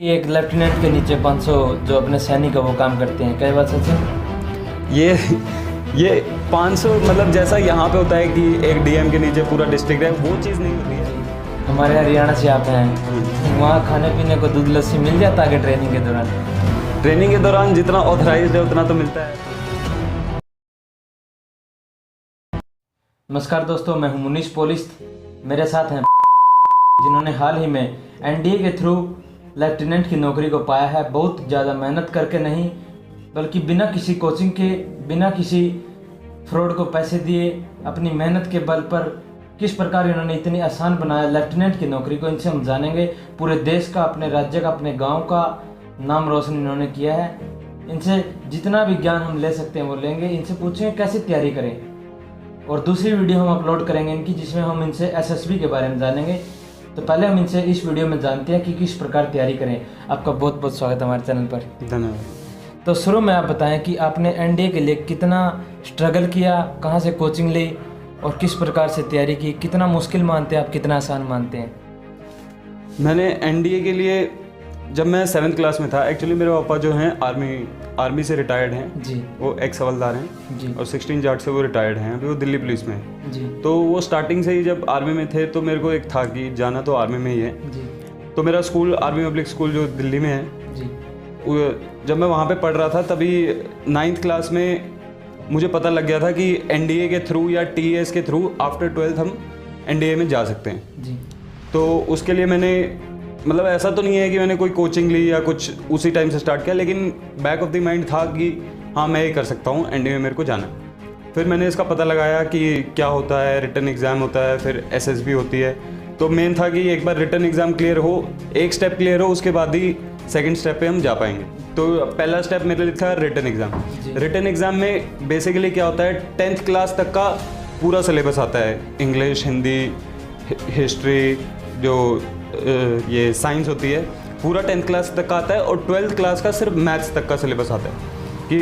एक लेफ्टिनेंट के नीचे 500 जो अपने सैनिक है वो काम करते हैं, क्या बात सच है? ये 500 मतलब जैसा यहाँ पे होता है कि एक डीएम के नीचे पूरा डिस्ट्रिक्ट है, वो चीज़ नहीं होती है। हमारे हरियाणा से आप हैं, वहाँ खाने पीने को दूध लस्सी मिल जाता है ट्रेनिंग के दौरान? ट्रेनिंग के दौरान जितना ऑथराइज्ड है उतना तो मिलता है। नमस्कार दोस्तों, मैं हूं मुनीश पोलिस। मेरे साथ हैं जिन्होंने हाल ही में एनडीए के थ्रू लेफ्टिनेंट की नौकरी को पाया है। बहुत ज़्यादा मेहनत करके नहीं, बल्कि बिना किसी कोचिंग के, बिना किसी फ्रॉड को पैसे दिए, अपनी मेहनत के बल पर किस प्रकार इन्होंने इतनी आसान बनाया लेफ्टिनेंट की नौकरी को। इनसे हम जानेंगे पूरे देश का, अपने राज्य का, अपने गांव का नाम रोशन इन्होंने किया है। इनसे जितना भी ज्ञान हम ले सकते हैं वो लेंगे। इनसे पूछेंगे कैसे तैयारी करें, और दूसरी वीडियो हम अपलोड करेंगे इनकी, जिसमें हम इनसे एसएसबी के बारे में जानेंगे। तो पहले हम इनसे इस वीडियो में जानते हैं कि किस प्रकार तैयारी करें। आपका बहुत बहुत स्वागत है हमारे चैनल पर। धन्यवाद। तो शुरू में आप बताएं कि आपने एनडीए के लिए कितना स्ट्रगल किया, कहाँ से कोचिंग ली और किस प्रकार से तैयारी की, कितना मुश्किल मानते हैं आप, कितना आसान मानते हैं? मैंने एनडीए के लिए जब मैं 7th क्लास में था, एक्चुअली मेरे पापा जो हैं आर्मी से रिटायर्ड हैं जी, वो एक्स हवलदार हैं जी, और 16 जाट से वो रिटायर्ड हैं, अभी वो दिल्ली पुलिस में हैं। जी, तो वो स्टार्टिंग से ही जब आर्मी में थे तो मेरे को एक था कि जाना तो आर्मी में ही है। जी, तो मेरा स्कूल आर्मी पब्लिक स्कूल जो दिल्ली में है, जी, जब मैं वहाँ पे पढ़ रहा था तभी 9th क्लास में मुझे पता लग गया था कि एनडीए के थ्रू या टीएस के थ्रू आफ्टर 12th हम एनडीए में जा सकते हैं। जी, तो उसके लिए मैंने मतलब ऐसा तो नहीं है कि मैंने कोई कोचिंग ली या कुछ उसी टाइम से स्टार्ट किया, लेकिन बैक ऑफ द माइंड था कि हाँ मैं ये कर सकता हूँ, एनडीए में मेरे को जाना है। फिर मैंने इसका पता लगाया कि क्या होता है, रिटन एग्ज़ाम होता है, फिर एसएसबी होती है। तो मेन था कि एक बार रिटन एग्ज़ाम क्लियर हो, एक स्टेप क्लियर हो, उसके बाद ही सेकंड स्टेप पे हम जा पाएंगे। तो पहला स्टेप मेरे लिए था रिटन एग्ज़ाम। रिटन एग्ज़ाम में बेसिकली क्या होता है, 10th क्लास तक का पूरा सिलेबस आता है। इंग्लिश, हिंदी, हिस्ट्री, जो ये साइंस होती है, पूरा 10th क्लास तक का आता है। और 12th क्लास का सिर्फ मैथ्स तक का सिलेबस आता है कि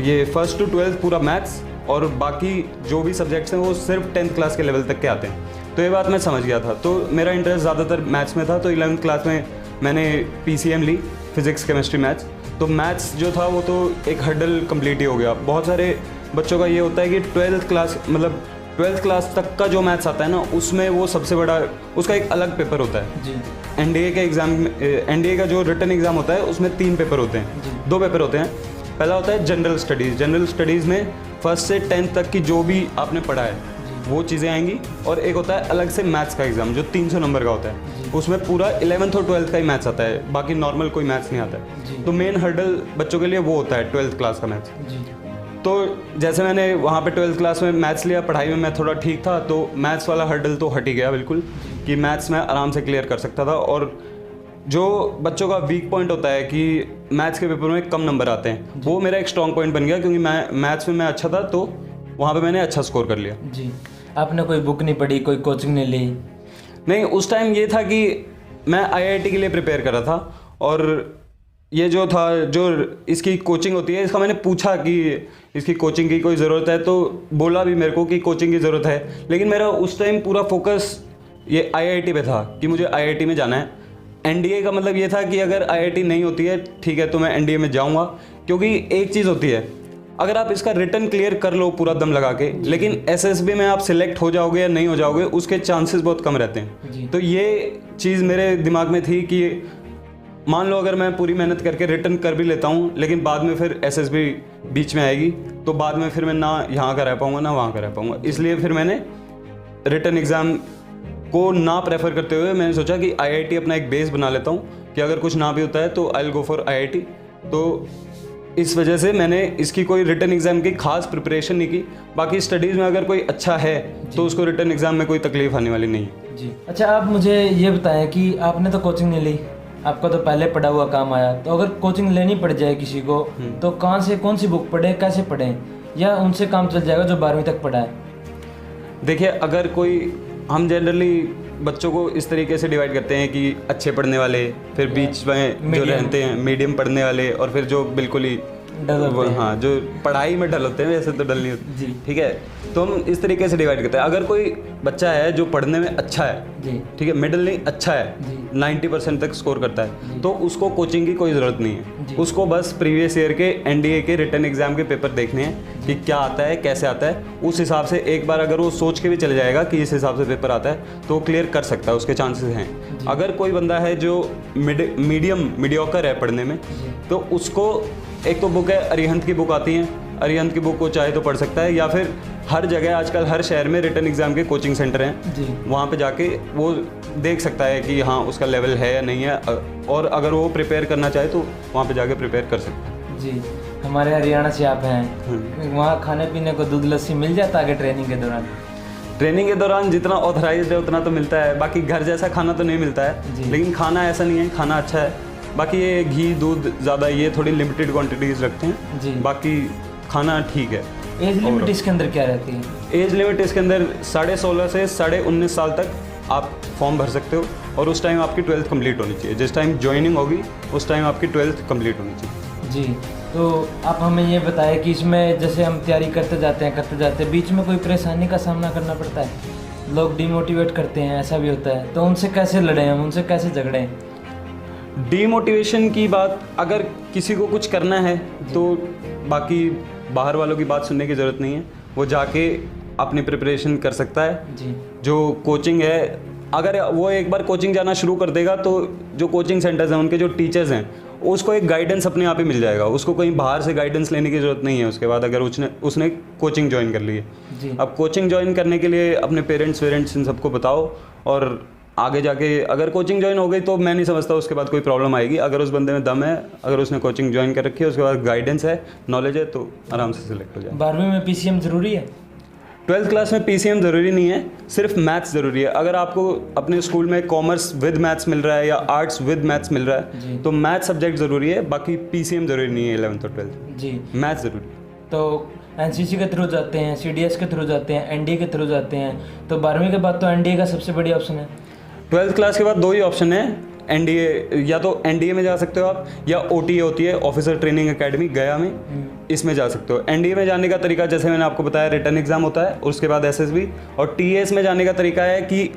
ये 1st to 12th पूरा मैथ्स, और बाकी जो भी सब्जेक्ट्स हैं वो सिर्फ 10th क्लास के लेवल तक के आते हैं। तो ये बात मैं समझ गया था। तो मेरा इंटरेस्ट ज़्यादातर मैथ्स में था। तो 11th क्लास में मैंने पीसीएम ली, फिजिक्स केमिस्ट्री मैथ्स। तो मैथ्स जो था वो तो एक हर्डल कंप्लीट ही हो गया। बहुत सारे बच्चों का ये होता है कि 12th क्लास मतलब 12th क्लास तक का जो मैथ्स आता है ना, उसमें वो सबसे बड़ा, उसका एक अलग पेपर होता है। जी, एनडीए के एग्ज़ाम, एनडीए का जो रिटन एग्ज़ाम होता है उसमें 3 पेपर होते हैं, 2 पेपर होते हैं। पहला होता है जनरल स्टडीज़। जनरल स्टडीज़ में 1st से 10th तक की जो भी आपने पढ़ा है वो चीज़ें आएंगी। और एक होता है अलग से मैथ्स का एग्ज़ाम जो 300 नंबर का होता है, उसमें पूरा 11th और 12th का ही मैथ्स आता है, बाकी नॉर्मल कोई मैथ्स नहीं आता है। तो मेन हर्डल बच्चों के लिए वो होता है 12th क्लास का मैथ्स। जी, तो जैसे मैंने वहाँ पे 12th क्लास में मैथ्स लिया, पढ़ाई में मैं थोड़ा ठीक था, तो मैथ्स वाला हर्डल तो हट ही गया बिल्कुल, कि मैथ्स में आराम से क्लियर कर सकता था। और जो बच्चों का वीक पॉइंट होता है कि मैथ्स के पेपर में कम नंबर आते हैं, वो मेरा एक स्ट्रॉन्ग पॉइंट बन गया, क्योंकि मैं मैथ्स में मैं अच्छा था, तो वहाँ पर मैंने अच्छा स्कोर कर लिया। जी। आपने कोई बुक नहीं पढ़ी, कोई कोचिंग नहीं ली? नहीं, उस टाइम ये था कि मैं आईआईटी के लिए प्रिपेयर कर रहा था, और ये जो था, जो इसकी कोचिंग होती है, इसका मैंने पूछा कि इसकी कोचिंग की कोई ज़रूरत है, तो बोला भी मेरे को कि कोचिंग की ज़रूरत है। लेकिन मेरा उस टाइम पूरा फोकस ये आईआईटी पे था कि मुझे आईआईटी में जाना है। एनडीए का मतलब ये था कि अगर आईआईटी नहीं होती है, ठीक है, तो मैं एनडीए में जाऊँगा। क्योंकि एक चीज़ होती है, अगर आप इसका रिटन क्लियर कर लो पूरा दम लगा के, लेकिन एसएसबी में आप सिलेक्ट हो जाओगे या नहीं हो जाओगे, उसके चांसेस बहुत कम रहते हैं। तो ये चीज़ मेरे दिमाग में थी कि मान लो अगर मैं पूरी मेहनत करके रिटर्न कर भी लेता हूँ, लेकिन बाद में फिर एसएसबी बीच में आएगी, तो बाद में फिर मैं ना यहाँ का रह पाऊँगा ना वहाँ का रह पाऊँगा। इसलिए फिर मैंने रिटर्न एग्ज़ाम को ना प्रेफर करते हुए मैंने सोचा कि आईआईटी अपना एक बेस बना लेता हूँ, कि अगर कुछ ना भी होता है तो I will go for IIT. तो इस वजह से मैंने इसकी कोई रिटर्न एग्ज़ाम की खास प्रिपरेशन नहीं की। बाकी स्टडीज़ में अगर कोई अच्छा है तो उसको रिटर्न एग्ज़ाम में कोई तकलीफ आने वाली नहीं है। जी। अच्छा, आप मुझे ये बताएं कि आपने तो कोचिंग नहीं ली, आपका तो पहले पढ़ा हुआ काम आया, तो अगर कोचिंग लेनी पड़ जाए किसी को, तो कहाँ से, कौन सी बुक पढ़े, कैसे पढ़ें, या उनसे काम चल जाएगा जो 12वीं तक पढ़ा है? देखिए, अगर कोई, हम जनरली बच्चों को इस तरीके से डिवाइड करते हैं कि अच्छे पढ़ने वाले, फिर बीच में जो रहते हैं मीडियम पढ़ने वाले, और फिर जो बिल्कुल ही हाँ, जो पढ़ाई में डल होते हैं, वैसे तो डल नहीं होते जी, ठीक है। तो हम इस तरीके से डिवाइड करते हैं। अगर कोई बच्चा है जो पढ़ने में अच्छा है, जी, ठीक है, मिडिल नहीं, अच्छा है, 90% तक स्कोर करता है तो उसको कोचिंग की कोई ज़रूरत नहीं जी। है। उसको बस प्रीवियस ईयर के एनडीए के रिटन एग्जाम के पेपर देखने हैं कि क्या आता है, कैसे आता है। उस हिसाब से एक बार अगर वो सोच के भी चले जाएगा कि इस हिसाब से पेपर आता है तो वो क्लियर कर सकता है, उसके चांसेस हैं। अगर कोई बंदा है जो मीडियोकर है पढ़ने में, तो उसको एक तो बुक है अरिहंत की बुक आती है, अरिहंत की बुक को चाहे तो पढ़ सकता है, या फिर हर जगह आजकल हर शहर में रिटन एग्जाम के कोचिंग सेंटर हैं जी। वहाँ पे जाके वो देख सकता है कि हाँ उसका लेवल है या नहीं है, और अगर वो प्रिपेयर करना चाहे तो वहाँ पे जाके प्रिपेयर कर सकता है। जी। हमारे हरियाणा से आप हैं, वहाँ खाने पीने को दूध लस्सी मिल जाता है ट्रेनिंग के दौरान? ट्रेनिंग के दौरान जितना ऑथराइज्ड है उतना तो मिलता है, बाकी घर जैसा खाना तो नहीं मिलता है, लेकिन खाना ऐसा नहीं है, खाना अच्छा है। बाकी ये घी दूध ज़्यादा ये थोड़ी लिमिटेड क्वांटिटीज़ रखते हैं जी। बाकी खाना ठीक है। एज लिमिट इसके अंदर क्या रहती है? एज लिमिट इसके अंदर 16.5 से 19.5 साल तक आप फॉर्म भर सकते हो, और उस टाइम आपकी 12th कंप्लीट होनी चाहिए। जिस टाइम ज्वाइनिंग होगी उस टाइम आपकी 12th कंप्लीट होनी चाहिए। जी। तो आप हमें ये बताएं कि इसमें जैसे हम तैयारी करते जाते हैं, बीच में कोई परेशानी का सामना करना पड़ता है? लोग डिमोटिवेट करते हैं, ऐसा भी होता है, तो उनसे कैसे लड़ें हम, उनसे कैसे झगड़ें? डीमोटिवेशन की बात, अगर किसी को कुछ करना है तो बाकी बाहर वालों की बात सुनने की ज़रूरत नहीं है, वो जाके अपनी प्रिपरेशन कर सकता है। जी। जो कोचिंग है, अगर वो एक बार कोचिंग जाना शुरू कर देगा तो जो कोचिंग सेंटर्स हैं उनके जो टीचर्स हैं उसको एक गाइडेंस अपने आप ही मिल जाएगा, उसको कहीं बाहर से गाइडेंस लेने की ज़रूरत नहीं है। उसके बाद अगर उसने कोचिंग ज्वाइन कर ली है, जी। अब कोचिंग ज्वाइन करने के लिए अपने पेरेंट्स इन सबको बताओ, और आगे जाके अगर कोचिंग ज्वाइन हो गई तो मैं नहीं समझता उसके बाद कोई प्रॉब्लम आएगी। अगर उस बंदे में दम है, अगर उसने कोचिंग ज्वाइन कर रखी है, उसके बाद गाइडेंस है, नॉलेज है, तो आराम से सिलेक्ट हो जाए। 12वीं में पीसीएम ज़रूरी है? 12th क्लास में पीसीएम ज़रूरी नहीं है, सिर्फ मैथ्स ज़रूरी है। अगर आपको अपने स्कूल में कॉमर्स विद मैथ्स मिल रहा है या आर्ट्स विद मैथ्स मिल रहा है तो मैथ्स सब्जेक्ट ज़रूरी है, बाकी पीसीएम ज़रूरी नहीं है 11th और 12th। जी। मैथ्स ज़रूरी है। तो एनसीसी के थ्रू जाते हैं, सीडीएस के थ्रू जाते हैं, एनडीए के थ्रू जाते हैं, तो 12वीं के बाद तो एनडीए का सबसे बढ़िया ऑप्शन है। 12th क्लास के बाद 2 ही ऑप्शन है, एनडीए, या तो एनडीए में जा सकते हो आप, या ओटीए होती है ऑफिसर ट्रेनिंग एकेडमी गया में, इसमें जा सकते हो। एनडीए में जाने का तरीका जैसे मैंने आपको बताया, रिटन एग्जाम होता है, उसके बाद एसएसबी, और टीएस में जाने का तरीका है कि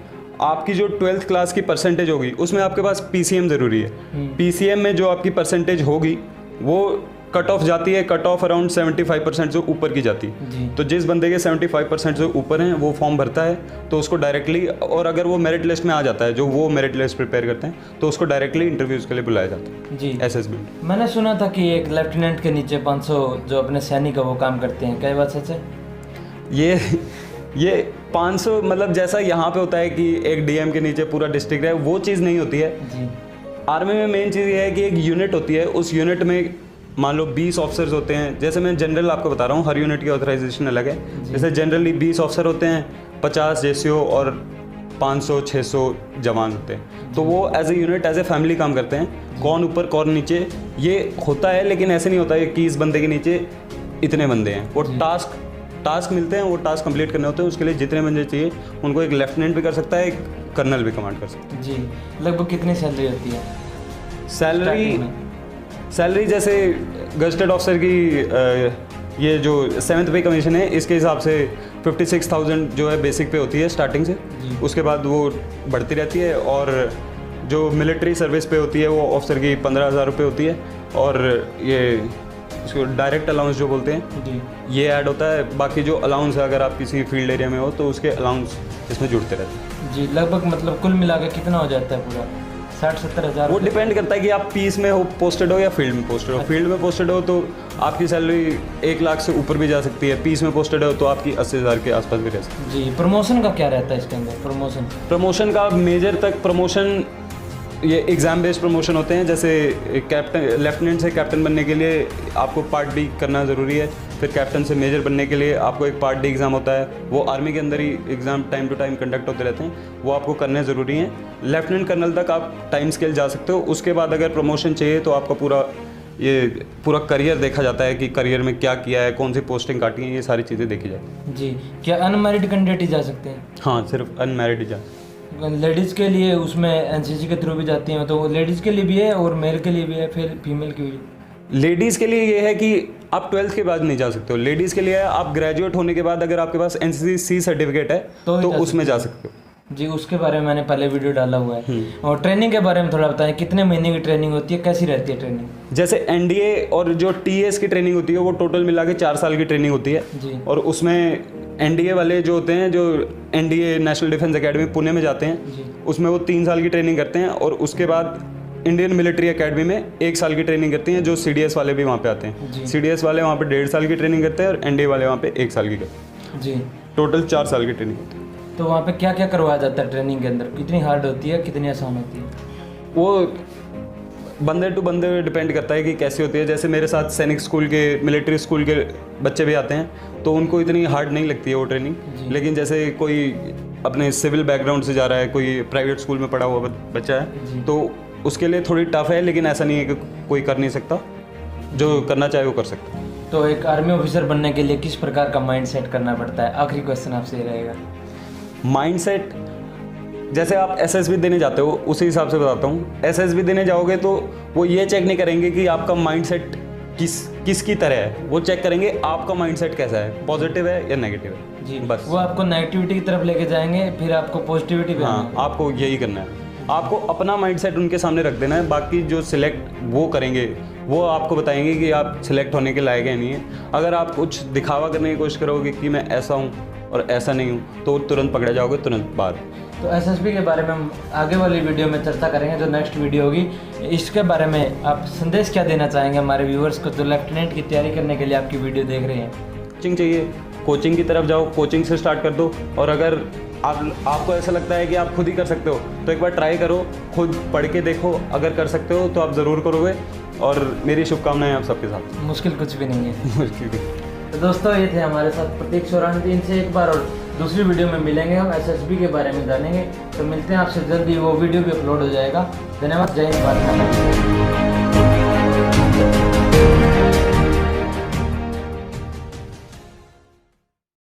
आपकी जो 12th क्लास की परसेंटेज होगी उसमें आपके पास पीसीएम ज़रूरी है। पीसीएम में जो आपकी परसेंटेज होगी वो कट ऑफ जाती है, कट ऑफ अराउंड 75% से ऊपर की जाती है। तो जिस बंदे के 75% से ऊपर हैं वो फॉर्म भरता है तो उसको डायरेक्टली, और अगर वो मेरिट लिस्ट में आ जाता है, जो वो मेरिट लिस्ट प्रिपेयर करते हैं, तो उसको डायरेक्टली इंटरव्यूज़ के लिए बुलाया जाता है। जी। एसएसबी। मैंने सुना था कि एक लेफ्टिनेंट के नीचे 500 जो अपने सैनिक है वो काम करते हैं, क्या ये बात सच है? ये 500 मतलब जैसा यहाँ पे होता है कि एक डीएम के नीचे पूरा डिस्ट्रिक्ट है, वो चीज़ नहीं होती है। जी। आर्मी में मेन चीज़ ये है कि एक यूनिट होती है, उस यूनिट में मान लो 20 ऑफिसर्स होते हैं। जैसे मैं जनरल आपको बता रहा हूँ, हर यूनिट की ऑथराइजेशन अलग है। जैसे जनरली 20 ऑफिसर होते हैं, 50 जेसीओ और 500-600 जवान होते हैं, तो वो as a unit, as a family काम करते हैं। कौन ऊपर कौन नीचे ये होता है, लेकिन ऐसे नहीं होता है कि इस बंदे के नीचे इतने बंदे हैं। वो टास्क मिलते हैं, वो टास्क कंप्लीट करने होते हैं, उसके लिए जितने बंदे चाहिए उनको एक लेफ्टिनेंट भी कर सकता है, एक कर्नल भी कमांड कर सकता है। जी। लगभग कितनी सैलरी होती है? सैलरी जैसे गजटेड ऑफिसर की ये जो 7th पे कमीशन है, इसके हिसाब से 56,000 जो है बेसिक पे होती है स्टार्टिंग से, उसके बाद वो बढ़ती रहती है। और जो मिलिट्री सर्विस पे होती है वो ऑफिसर की 15,000 रुपये होती है, और ये इसको डायरेक्ट अलाउंस जो बोलते हैं ये ऐड होता है। बाकी जो अलाउंस है, अगर आप किसी फील्ड एरिया में हो तो उसके अलाउंस इसमें जुड़ते रहते हैं। जी। लगभग मतलब कुल मिला के कितना हो जाता है पूरा? 60-70 हज़ार? वो डिपेंड करता है कि आप पीस में हो पोस्टेड हो या फील्ड में पोस्टेड हो। फील्ड में पोस्टेड हो तो आपकी सैलरी 1 लाख से ऊपर भी जा सकती है, पीस में पोस्टेड हो तो आपकी 80,000 के आसपास भी रह सकती है। जी। प्रमोशन का क्या रहता है इसके अंदर? प्रमोशन का मेजर तक प्रमोशन ये एग्ज़ाम बेस्ड प्रमोशन होते हैं। जैसे कैप्टन, लेफ्टिनेंट से कैप्टन बनने के लिए आपको पार्ट डी करना ज़रूरी है, फिर कैप्टन से मेजर बनने के लिए आपको एक पार्ट डी एग्ज़ाम होता है। वो आर्मी के अंदर ही exam time to time conduct होते रहते हैं, वो आपको करने ज़रूरी हैं। लेफ्टिनेंट कर्नल तक आप टाइम स्केल जा सकते हो। उसके बाद अगर प्रमोशन चाहिए तो आपका पूरा करियर देखा जाता है कि करियर में क्या किया है, कौन सी पोस्टिंग काटी है, ये सारी चीज़ें देखी जाती हैं। जी। क्या अनमैरिड कैंडिडेट ही जा सकते हैं? हाँ, सिर्फ अनमैरिड ही जा। लेडीज़ के लिए उसमें एनसीसी के थ्रू भी जाती हैं, तो लेडीज़ के लिए भी है और मेल के लिए भी है, फिर फीमेल के भी? लेडीज़ के लिए ये है कि आप 12th के बाद नहीं जा सकते हो। लेडीज़ के लिए आप ग्रेजुएट होने के बाद अगर आपके पास एनसीसी सर्टिफिकेट है तो उसमें जा सकते हो। जी, उसके बारे में मैंने पहले वीडियो डाला हुआ है। और ट्रेनिंग के बारे में थोड़ा बताएं, कितने महीने की ट्रेनिंग होती है, कैसी रहती है ट्रेनिंग? जैसे एनडीए और जो टीएस की ट्रेनिंग होती है वो टोटल मिला के 4 साल की ट्रेनिंग होती है जी। और उसमें एनडीए वाले जो होते हैं, जो NDA national defence academy Pune में जाते हैं, जी। उसमें वो 3 साल की ट्रेनिंग करते हैं और उसके बाद इंडियन मिलिट्री एकेडमी में 1 साल की ट्रेनिंग करती हैं, जो सीडीएस वाले भी वहाँ पे आते जी। हैं। सीडीएस वाले वहाँ पे 1.5 साल की ट्रेनिंग करते हैं और एनडीए वाले वहाँ पे 1 साल की करते हैं। जी। टोटल 4 साल की ट्रेनिंग होती है। तो वहाँ पे क्या क्या करवाया जाता है ट्रेनिंग के अंदर? कितनी हार्ड होती है, कितनी आसान होती है? वो बंदे टू बंदे डिपेंड करता है कि कैसी होती है। जैसे मेरे साथ सैनिक स्कूल के, मिलिट्री स्कूल के बच्चे भी आते हैं, तो उनको इतनी हार्ड नहीं लगती है वो ट्रेनिंग। लेकिन जैसे कोई अपने सिविल बैकग्राउंड से जा रहा है, कोई प्राइवेट स्कूल में पढ़ा हुआ बच्चा है, तो उसके लिए थोड़ी टफ है, लेकिन ऐसा नहीं है कि कोई कर नहीं सकता। जो करना चाहे वो कर सकता है। तो एक आर्मी ऑफिसर बनने के लिए किस प्रकार का माइंड सेट करना पड़ता है? आखिरी क्वेश्चन आपसे ये रहेगा। माइंडसेट, जैसे आप एसएसबी देने जाते हो उसी हिसाब से बताता हूँ। एसएसबी देने जाओगे तो वो ये चेक नहीं करेंगे कि आपका माइंडसेट किसकी तरह है, वो चेक करेंगे आपका माइंडसेट कैसा है, पॉजिटिव है या नेगेटिव है। जी, बस वो आपको नेगेटिविटी की तरफ लेके जाएंगे, फिर आपको पॉजिटिविटी पे हाँ, आपको यही करना है। आपको अपना माइंडसेट उनके सामने रख देना है। बाकी जो सिलेक्ट वो करेंगे वो आपको बताएंगे कि आप सिलेक्ट होने के लायक है नहीं है। अगर आप कुछ दिखावा करने की कोशिश करोगे कि मैं ऐसा हूँ और ऐसा नहीं हूँ, तो तुरंत पकड़े जाओगे, तुरंत बाहर। तो एसएसबी के बारे में हम आगे वाली वीडियो में चर्चा करेंगे, जो नेक्स्ट वीडियो होगी। इसके बारे में आप संदेश क्या देना चाहेंगे हमारे व्यूअर्स को, जो लेफ्टिनेंट की तैयारी करने के लिए आपकी वीडियो देख रहे हैं? कोचिंग चाहिए, कोचिंग की तरफ जाओ, कोचिंग से स्टार्ट कर दो। और अगर आपको ऐसा लगता है कि आप खुद ही कर सकते हो, तो एक बार ट्राई करो, खुद पढ़ के देखो। अगर कर सकते हो तो आप ज़रूर करोगे, और मेरी शुभकामनाएं आप सबके साथ। मुश्किल कुछ भी नहीं है। मुश्किल भी। तो दोस्तों, ये थे हमारे साथ प्रतीक सोरानी। इनसे एक बार और दूसरी वीडियो में मिलेंगे, हम एसएसबी के बारे में जानेंगे। तो मिलते हैं आपसे जल्दी, वो वीडियो भी अपलोड हो जाएगा। धन्यवाद। जय हिंद, भारत माता की जय।